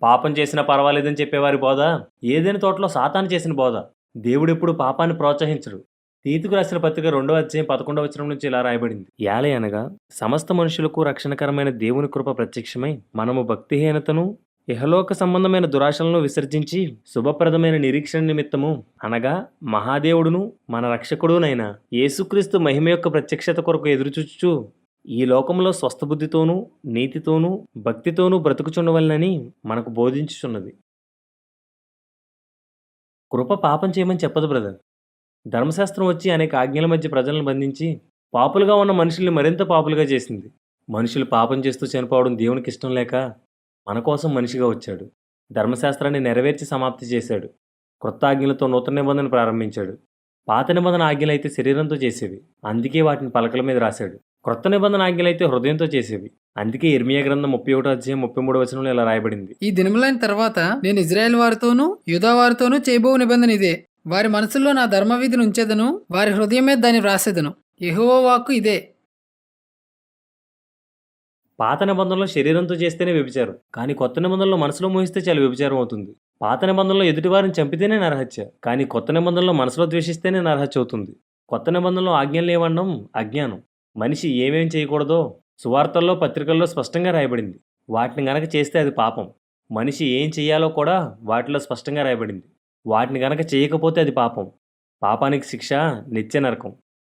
పాపం చేసినా పర్వాలేదని చెప్పేవారి బోధ ఏదైనా తోటలో సాతాను చేసిన బోధ. దేవుడెప్పుడు పాపాన్ని ప్రోత్సహించడు. తీతుకు రాసిన పత్రిక 2వ అధ్యాయం 11వ వచనం నుంచి ఇలా రాయబడింది. ఏలయనగా సమస్త మనుషులకు రక్షణకరమైన దేవుని కృప ప్రత్యక్షమై మనము భక్తిహీనతను ఇహలోక సంబంధమైన దురాశలను విసర్జించి శుభప్రదమైన నిరీక్షణ నిమిత్తము అనగా మహాదేవుడును మన రక్షకుడునైన యేసుక్రీస్తు మహిమ యొక్క ప్రత్యక్షత కొరకు ఎదురుచూచుచు ఈ లోకంలో స్వస్థబుద్ధితోనూ నీతితోనూ భక్తితోనూ బ్రతుకుచుండవలనని మనకు బోధించుచున్నది. కృప పాపం చేయమని చెప్పదు బ్రదర్. ధర్మశాస్త్రం వచ్చి అనేక ఆజ్ఞల మధ్య ప్రజలను బంధించి పాపులుగా ఉన్న మనుషుల్ని మరింత పాపులుగా చేసింది. మనుషులు పాపం చేస్తూ చనిపోవడం దేవునికి ఇష్టం లేక మన కోసం మనిషిగా వచ్చాడు. ధర్మశాస్త్రాన్ని నెరవేర్చి సమాప్తి చేశాడు. క్రొత్త ఆజ్ఞలతో నూతన నిబంధన ప్రారంభించాడు. పాత నిబంధన ఆజ్ఞలైతే శరీరంతో చేసేవి, అందుకే వాటిని పలకల మీద రాశాడు. క్రొత్త నిబంధన ఆజ్ఞలైతే హృదయంతో చేసేవి, అందుకే ఇర్మియా గ్రంథం 31వ అధ్యాయం 33వ వచనంలో ఇలా రాయబడింది. ఈ దినములైన తర్వాత నేను ఇజ్రాయెల్ వారితోనూ యూదా వారితోనూ చేయబో నిబంధన ఇదే. వారి మనసుల్లో నా ధర్మవిధిని ఉంచెదను, వారి హృదయం మీద దాన్ని వ్రాసేదను. యెహోవా వాక్కు ఇదే. పాత నిబంధనలో శరీరంతో చేస్తేనే వ్యభిచారం, కానీ కొత్త నిబంధనలో మనసులో మోహిస్తే చాలా వ్యభిచారం అవుతుంది. పాత నిబంధనలో ఎదుటివారిని చంపితేనే నరహత్య, కానీ కొత్త నిబంధనలో మనసులో ద్వేషిస్తేనే నరహత్య అవుతుంది. కొత్త నిబంధనలో ఆజ్ఞలు లేవనడం అజ్ఞానం. మనిషి ఏమేం చేయకూడదో సువార్తల్లో పత్రికల్లో స్పష్టంగా రాయబడింది. వాటిని గనక చేస్తే అది పాపం. మనిషి ఏం చెయ్యాలో కూడా వాటిలో స్పష్టంగా రాయబడింది. వాటిని గనక చేయకపోతే అది పాపం. పాపానికి శిక్ష నిత్య నరకం.